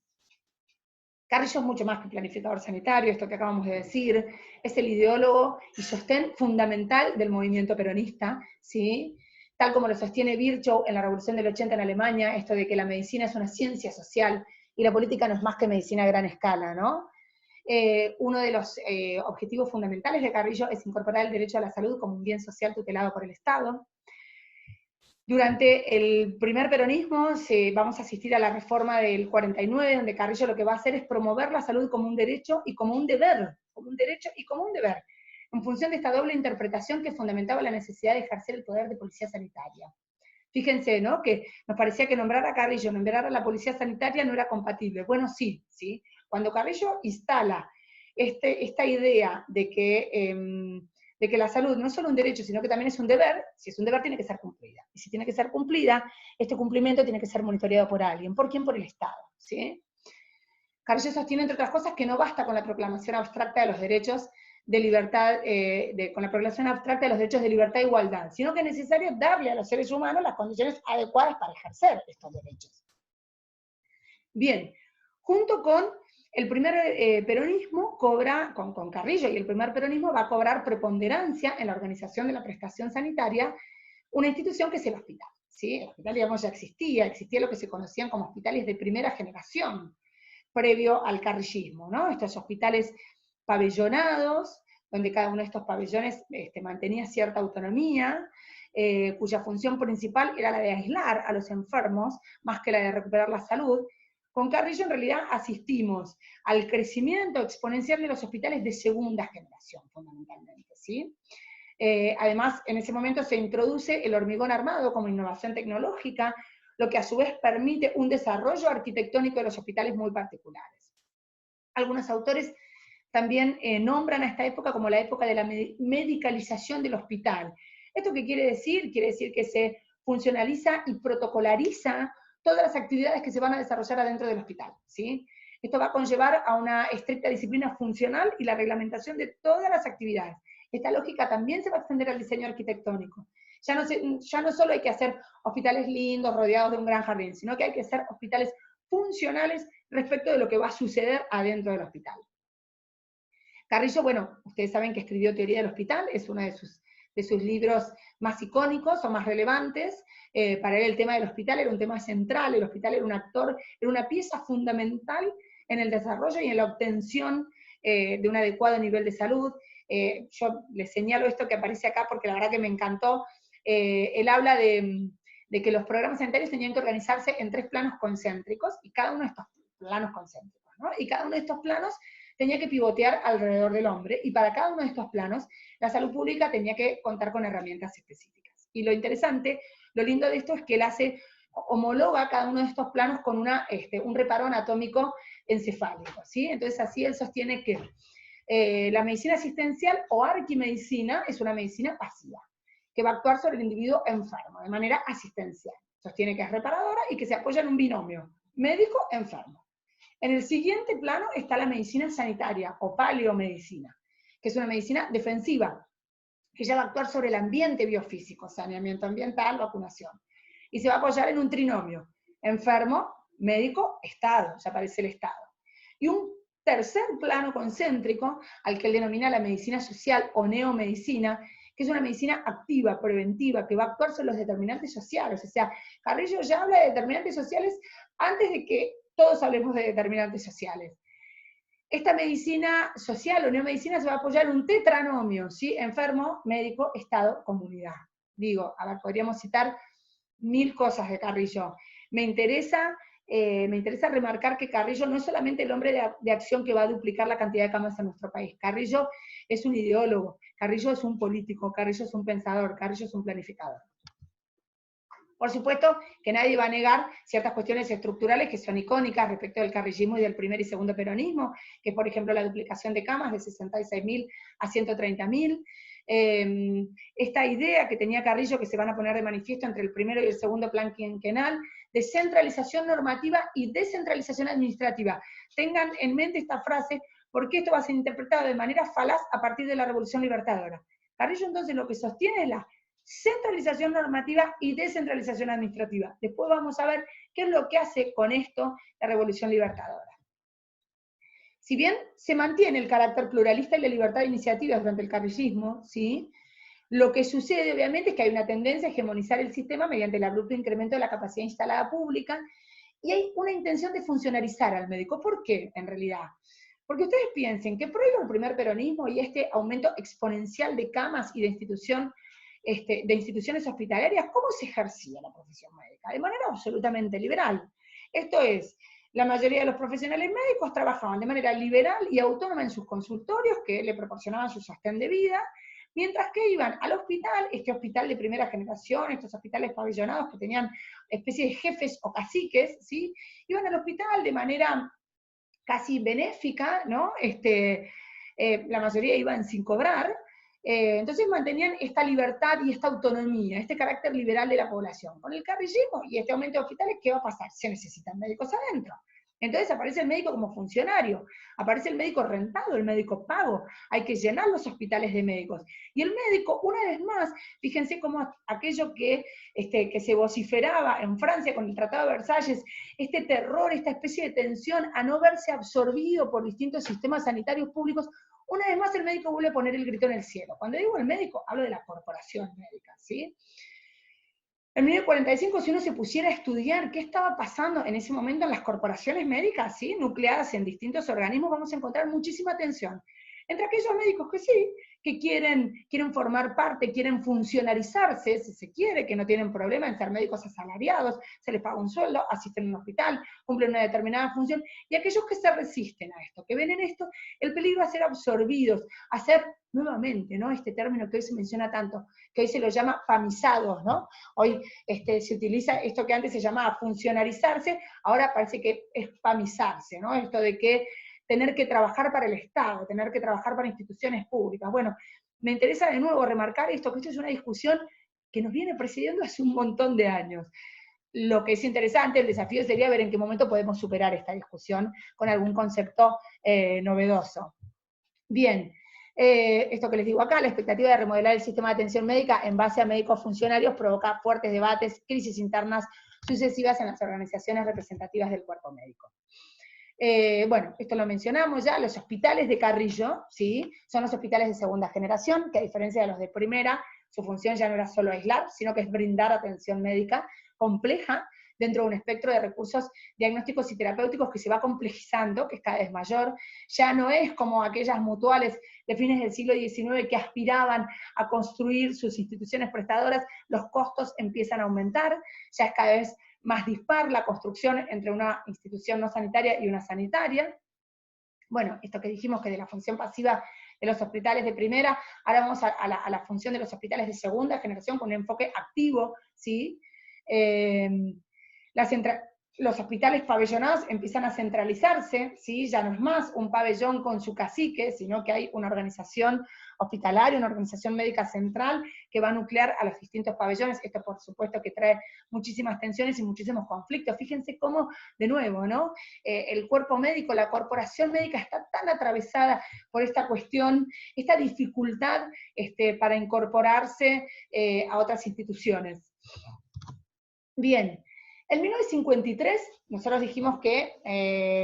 Carrillo es mucho más que planificador sanitario, esto que acabamos de decir, es el ideólogo y sostén fundamental del movimiento peronista, ¿sí? Tal como lo sostiene Virchow en la Revolución del 80 en Alemania, esto de que la medicina es una ciencia social y la política no es más que medicina a gran escala, ¿no? Uno de los objetivos fundamentales de Carrillo es incorporar el derecho a la salud como un bien social tutelado por el Estado. Durante el primer peronismo vamos a asistir a la reforma del 49, donde Carrillo lo que va a hacer es promover la salud como un derecho y como un deber, como un derecho y como un deber, en función de esta doble interpretación que fundamentaba la necesidad de ejercer el poder de policía sanitaria. Fíjense, ¿no?, que nos parecía que nombrar a Carrillo, nombrar a la policía sanitaria no era compatible. Bueno, sí, ¿sí? Cuando Carrillo instala esta idea de que la salud no es solo un derecho, sino que también es un deber, si es un deber tiene que ser cumplida. Y si tiene que ser cumplida, este cumplimiento tiene que ser monitoreado por alguien. ¿Por quién? Por el Estado, ¿sí? Carrillo sostiene, entre otras cosas, que no basta con la proclamación abstracta de los derechos de libertad, con la proclamación abstracta de los derechos de libertad e igualdad, sino que es necesario darle a los seres humanos las condiciones adecuadas para ejercer estos derechos. Bien, junto con el primer peronismo con Carrillo y el primer peronismo va a cobrar preponderancia en la organización de la prestación sanitaria una institución que es el hospital, ¿sí? El hospital, digamos, ya existía lo que se conocían como hospitales de primera generación, previo al carrillismo, ¿no? Estos hospitales pabellonados, donde cada uno de estos pabellones mantenía cierta autonomía, cuya función principal era la de aislar a los enfermos, más que la de recuperar la salud. Con Carrillo en realidad asistimos al crecimiento exponencial de los hospitales de segunda generación, fundamentalmente, ¿sí? Además, en ese momento se introduce el hormigón armado como innovación tecnológica, lo que a su vez permite un desarrollo arquitectónico de los hospitales muy particulares. Algunos autores también nombran a esta época como la época de la medicalización del hospital. ¿Esto qué quiere decir? Quiere decir que se funcionaliza y protocolariza todas las actividades que se van a desarrollar adentro del hospital, ¿sí? Esto va a conllevar a una estricta disciplina funcional y la reglamentación de todas las actividades. Esta lógica también se va a extender al diseño arquitectónico. Ya no solo hay que hacer hospitales lindos, rodeados de un gran jardín, sino que hay que hacer hospitales funcionales respecto de lo que va a suceder adentro del hospital. Carrillo, bueno, ustedes saben que escribió Teoría del Hospital, es uno de sus libros más icónicos o más relevantes. Para él el tema del hospital era un tema central, el hospital era un actor, era una pieza fundamental en el desarrollo y en la obtención de un adecuado nivel de salud. Yo les señalo esto que aparece acá porque la verdad que me encantó. Él habla de que los programas sanitarios tenían que organizarse en 3 planos concéntricos, y cada uno de estos planos concéntricos, ¿no? Y cada uno de estos planos tenía que pivotear alrededor del hombre, y para cada uno de estos planos, la salud pública tenía que contar con herramientas específicas. Y lo interesante, lo lindo de esto es que él homologa cada uno de estos planos con un reparo anatómico encefálico, ¿sí? Entonces así él sostiene que la medicina asistencial o arquimedicina es una medicina pasiva, que va a actuar sobre el individuo enfermo, de manera asistencial. Sostiene que es reparadora y que se apoya en un binomio médico-enfermo. En el siguiente plano está la medicina sanitaria o paleomedicina, que es una medicina defensiva, que ya va a actuar sobre el ambiente biofísico, saneamiento ambiental, vacunación. Y se va a apoyar en un trinomio, enfermo, médico, Estado, ya aparece el Estado. Y un tercer plano concéntrico, al que él denomina la medicina social o neomedicina, que es una medicina activa, preventiva, que va a actuar sobre los determinantes sociales. O sea, Carrillo ya habla de determinantes sociales antes de que todos hablemos de determinantes sociales. Esta medicina social o neomedicina se va a apoyar en un tetranomio, ¿sí? Enfermo, médico, Estado, comunidad. Digo, a ver, podríamos citar mil cosas de Carrillo. Me interesa remarcar que Carrillo no es solamente el hombre de acción que va a duplicar la cantidad de camas en nuestro país. Carrillo es un ideólogo, Carrillo es un político, Carrillo es un pensador, Carrillo es un planificador. Por supuesto que nadie va a negar ciertas cuestiones estructurales que son icónicas respecto del carrillismo y del primer y segundo peronismo, que por ejemplo la duplicación de camas de 66.000 a 130.000, esta idea que tenía Carrillo que se van a poner de manifiesto entre el primero y el segundo plan quinquenal, de centralización normativa y descentralización administrativa. Tengan en mente esta frase porque esto va a ser interpretado de manera falaz a partir de la Revolución Libertadora. Carrillo entonces lo que sostiene es la centralización normativa y descentralización administrativa. Después vamos a ver qué es lo que hace con esto la Revolución Libertadora. Si bien se mantiene el carácter pluralista y la libertad de iniciativa durante el carrillismo, ¿sí?, lo que sucede obviamente es que hay una tendencia a hegemonizar el sistema mediante el abrupto incremento de la capacidad instalada pública, y hay una intención de funcionarizar al médico. ¿Por qué, en realidad? Porque ustedes piensen que previo al primer peronismo y este aumento exponencial de camas y de instituciones hospitalarias, ¿cómo se ejercía la profesión médica? De manera absolutamente liberal. Esto es, la mayoría de los profesionales médicos trabajaban de manera liberal y autónoma en sus consultorios, que le proporcionaban su sostén de vida, mientras que iban al hospital, este hospital de primera generación, estos hospitales pabellonados que tenían especies de jefes o caciques, ¿sí?, iban al hospital de manera casi benéfica, ¿no? La mayoría iban sin cobrar, entonces mantenían esta libertad y esta autonomía, este carácter liberal de la población. Con el carrillismo y este aumento de hospitales, ¿qué va a pasar? Se necesitan médicos adentro. Entonces aparece el médico como funcionario, aparece el médico rentado, el médico pago, hay que llenar los hospitales de médicos. Y el médico, una vez más, fíjense cómo aquello que se vociferaba en Francia con el Tratado de Versalles, este terror, esta especie de tensión a no verse absorbido por distintos sistemas sanitarios públicos, una vez más el médico vuelve a poner el grito en el cielo. Cuando digo el médico, hablo de la corporación médica, ¿sí? En 1945, si uno se pusiera a estudiar qué estaba pasando en ese momento en las corporaciones médicas, ¿sí?, nucleadas en distintos organismos, vamos a encontrar muchísima tensión. Entre aquellos médicos que sí, que quieren formar parte, quieren funcionarizarse, si se quiere, que no tienen problema en ser médicos asalariados, se les paga un sueldo, asisten a un hospital, cumplen una determinada función, y aquellos que se resisten a esto, que ven en esto el peligro a ser absorbidos, a ser, nuevamente, ¿no?, este término que hoy se menciona tanto, que hoy se lo llama famisados, ¿no? Hoy se utiliza esto que antes se llamaba funcionarizarse, ahora parece que es famizarse, ¿no? Esto de que tener que trabajar para el Estado, tener que trabajar para instituciones públicas. Bueno, me interesa de nuevo remarcar esto, que esto es una discusión que nos viene precediendo hace un montón de años. Lo que es interesante, el desafío sería ver en qué momento podemos superar esta discusión con algún concepto novedoso. Bien, esto que les digo acá, la expectativa de remodelar el sistema de atención médica en base a médicos funcionarios provoca fuertes debates, crisis internas sucesivas en las organizaciones representativas del cuerpo médico. Bueno, esto lo mencionamos ya, los hospitales de Carrillo, ¿sí?, son los hospitales de segunda generación, que a diferencia de los de primera, su función ya no era solo aislar, sino que es brindar atención médica compleja dentro de un espectro de recursos diagnósticos y terapéuticos que se va complejizando, que es cada vez mayor. Ya no es como aquellas mutuales de fines del siglo XIX que aspiraban a construir sus instituciones prestadoras, los costos empiezan a aumentar, ya es cada vez más dispar la construcción entre una institución no sanitaria y una sanitaria. Bueno, esto que dijimos que de la función pasiva de los hospitales de primera, ahora vamos a la función de los hospitales de segunda generación con un enfoque activo, ¿sí? Los hospitales pabellonados empiezan a centralizarse, ¿sí? Ya no es más un pabellón con su cacique, sino que hay una organización hospitalaria, una organización médica central que va a nuclear a los distintos pabellones. Esto por supuesto que trae muchísimas tensiones y muchísimos conflictos. Fíjense cómo, de nuevo, ¿no?, el cuerpo médico, la corporación médica está tan atravesada por esta cuestión, esta dificultad para incorporarse a otras instituciones. Bien, en 1953 nosotros dijimos que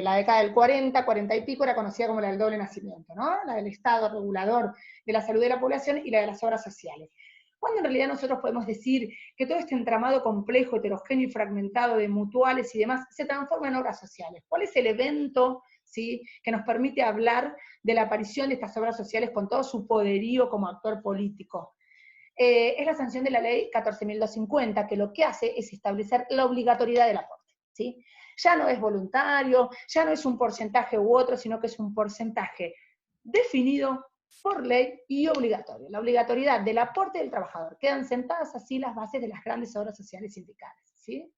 la década del 40, 40 y pico era conocida como la del doble nacimiento, ¿no?, la del Estado regulador de la salud de la población y la de las obras sociales. Cuando en realidad nosotros podemos decir que todo este entramado complejo, heterogéneo y fragmentado de mutuales y demás se transforma en obras sociales. ¿Cuál es el evento, ¿sí?, que nos permite hablar de la aparición de estas obras sociales con todo su poderío como actor político? es la sanción de la ley 14.250, que lo que hace es establecer la obligatoriedad del aporte, ¿sí? Ya no es voluntario, ya no es un porcentaje u otro, sino que es un porcentaje definido por ley y obligatorio. La obligatoriedad del aporte del trabajador. Quedan sentadas así las bases de las grandes obras sociales sindicales, ¿sí?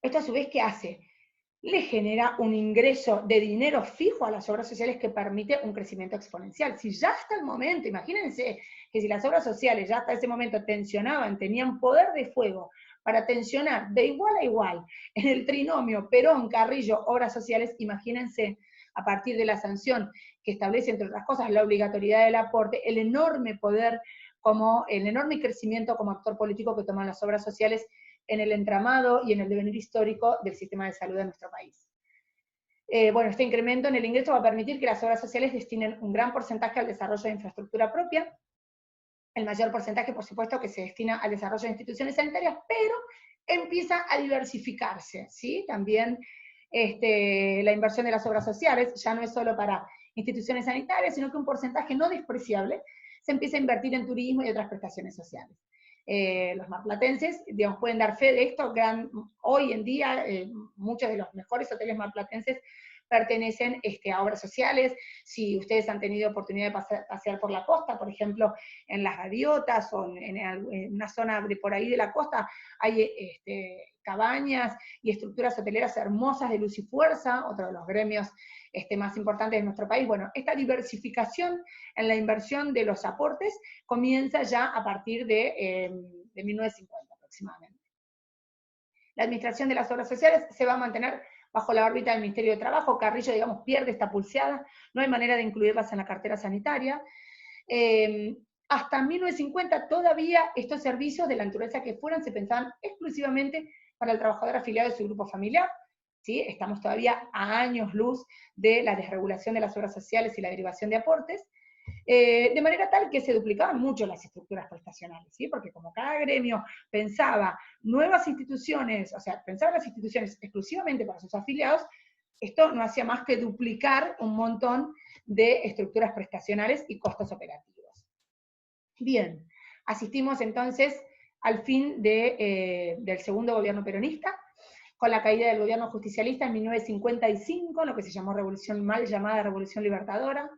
Esto a su vez, ¿qué hace? Le genera un ingreso de dinero fijo a las obras sociales que permite un crecimiento exponencial. Si ya hasta el momento, imagínense que si las obras sociales ya hasta ese momento tensionaban, tenían poder de fuego para tensionar de igual a igual en el trinomio Perón, Carrillo, obras sociales, imagínense a partir de la sanción que establece, entre otras cosas, la obligatoriedad del aporte, el enorme poder, como el enorme crecimiento como actor político que toman las obras sociales en el entramado y en el devenir histórico del sistema de salud de nuestro país. Bueno, este incremento en el ingreso va a permitir que las obras sociales destinen un gran porcentaje al desarrollo de infraestructura propia, el mayor porcentaje, por supuesto, que se destina al desarrollo de instituciones sanitarias, pero empieza a diversificarse, ¿sí? También la inversión de las obras sociales ya no es solo para instituciones sanitarias, sino que un porcentaje no despreciable se empieza a invertir en turismo y otras prestaciones sociales. Los marplatenses, digamos, pueden dar fe de esto. Hoy en día, muchos de los mejores hoteles marplatenses pertenecen a obras sociales. Si ustedes han tenido oportunidad de pasear por la costa, por ejemplo, en Las Gaviotas o en una zona de por ahí de la costa, hay cabañas y estructuras hoteleras hermosas de Luz y Fuerza, otro de los gremios más importantes de nuestro país. Bueno, esta diversificación en la inversión de los aportes comienza ya a partir de 1950 aproximadamente. La administración de las obras sociales se va a mantener bajo la órbita del Ministerio de Trabajo. Carrillo, digamos, pierde esta pulseada, no hay manera de incluirlas en la cartera sanitaria. Hasta 1950 todavía estos servicios, de la naturaleza que fueran, se pensaban exclusivamente para el trabajador afiliado de su grupo familiar. ¿Sí? Estamos todavía a años luz de la desregulación de las obras sociales y la derivación de aportes, de manera tal que se duplicaban mucho las estructuras prestacionales, ¿sí? Porque como cada gremio pensaba nuevas instituciones, o sea, pensaba las instituciones exclusivamente para sus afiliados, esto no hacía más que duplicar un montón de estructuras prestacionales y costos operativos. Bien, asistimos entonces al fin del segundo gobierno peronista, con la caída del gobierno justicialista en 1955, lo que se llamó mal llamada Revolución Libertadora.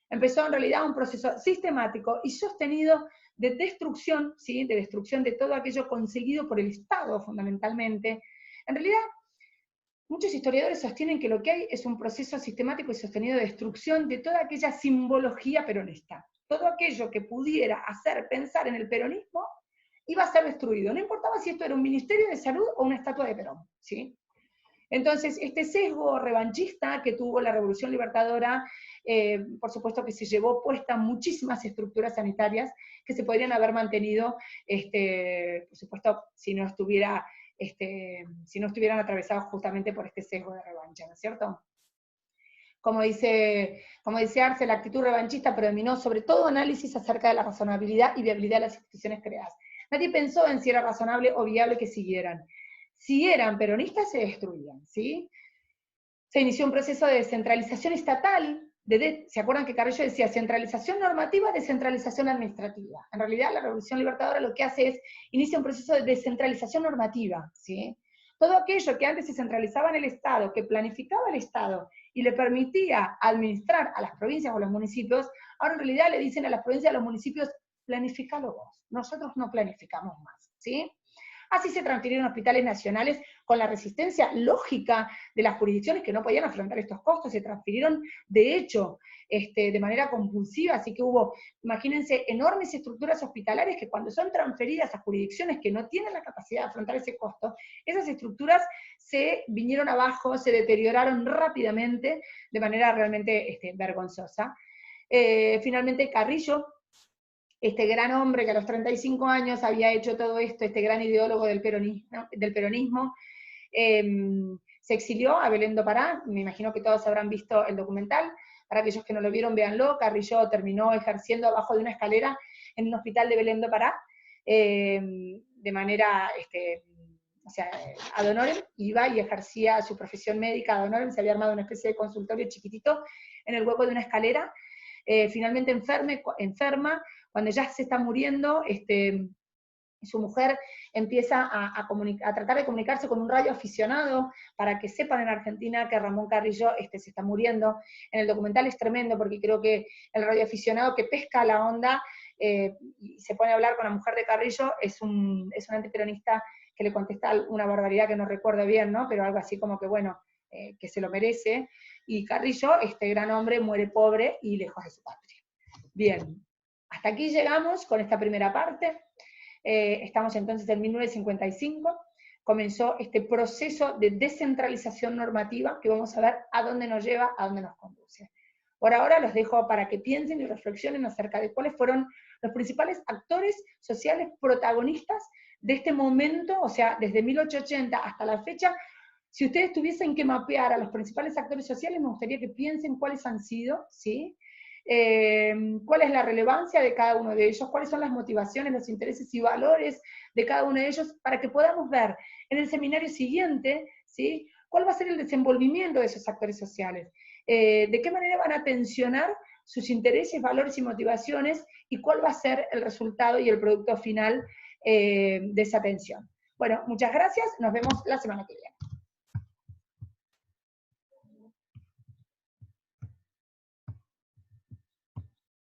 Empezó en realidad un proceso sistemático y sostenido de destrucción, ¿sí? De destrucción de todo aquello conseguido por el Estado, fundamentalmente. En realidad, muchos historiadores sostienen que lo que hay es un proceso sistemático y sostenido de destrucción de toda aquella simbología peronista. Todo aquello que pudiera hacer pensar en el peronismo iba a ser destruido. No importaba si esto era un ministerio de salud o una estatua de Perón, ¿sí? Entonces, este sesgo revanchista que tuvo la Revolución Libertadora, por supuesto que se llevó puesta muchísimas estructuras sanitarias que se podrían haber mantenido, por supuesto, si no estuvieran atravesados justamente por este sesgo de revancha, ¿no es cierto? Como dice Arce, la actitud revanchista predominó sobre todo análisis acerca de la razonabilidad y viabilidad de las instituciones creadas. Nadie pensó en si era razonable o viable que siguieran. Si eran peronistas, se destruían, ¿sí? Se inició un proceso de descentralización estatal. ¿Se acuerdan que Carrillo decía centralización normativa, descentralización administrativa? En realidad, la Revolución Libertadora lo que hace es inicia un proceso de descentralización normativa, ¿sí? Todo aquello que antes se centralizaba en el Estado, que planificaba el Estado y le permitía administrar a las provincias o los municipios, ahora en realidad le dicen a las provincias y a los municipios, planificalo vos, nosotros no planificamos más, ¿sí? Así se transfirieron hospitales nacionales con la resistencia lógica de las jurisdicciones que no podían afrontar estos costos, se transfirieron de hecho de manera compulsiva, así que hubo, imagínense, enormes estructuras hospitalarias que cuando son transferidas a jurisdicciones que no tienen la capacidad de afrontar ese costo, esas estructuras se vinieron abajo, se deterioraron rápidamente de manera realmente vergonzosa. Finalmente Carrillo, este gran hombre que a los 35 años había hecho todo esto, este gran ideólogo del peronismo, se exilió a Belén do Pará. Me imagino que todos habrán visto el documental. Para aquellos que no lo vieron, véanlo. Carrillo terminó ejerciendo abajo de una escalera en un hospital de Belén do Pará, de manera, o sea, ad honorem, iba y ejercía su profesión médica ad honorem. Se había armado una especie de consultorio chiquitito en el hueco de una escalera. Finalmente enferma, cuando ya se está muriendo, su mujer empieza a tratar de comunicarse con un radioaficionado para que sepan en Argentina que Ramón Carrillo se está muriendo. En el documental es tremendo porque creo que el radioaficionado que pesca la onda y se pone a hablar con la mujer de Carrillo es un antiperonista que le contesta una barbaridad que no recuerdo bien, ¿no? Pero algo así como que, bueno, que se lo merece. Y Carrillo, este gran hombre, muere pobre y lejos de su patria. Bien, hasta aquí llegamos con esta primera parte. Estamos entonces en 1955, comenzó este proceso de descentralización normativa que vamos a ver a dónde nos lleva, a dónde nos conduce. Por ahora los dejo para que piensen y reflexionen acerca de cuáles fueron los principales actores sociales protagonistas de este momento, o sea, desde 1880 hasta la fecha. Si ustedes tuviesen que mapear a los principales actores sociales, me gustaría que piensen cuáles han sido, ¿sí? Cuál es la relevancia de cada uno de ellos, cuáles son las motivaciones, los intereses y valores de cada uno de ellos, para que podamos ver en el seminario siguiente, ¿sí?, cuál va a ser el desenvolvimiento de esos actores sociales, de qué manera van a tensionar sus intereses, valores y motivaciones, y cuál va a ser el resultado y el producto final de esa tensión. Bueno, muchas gracias, nos vemos la semana que viene.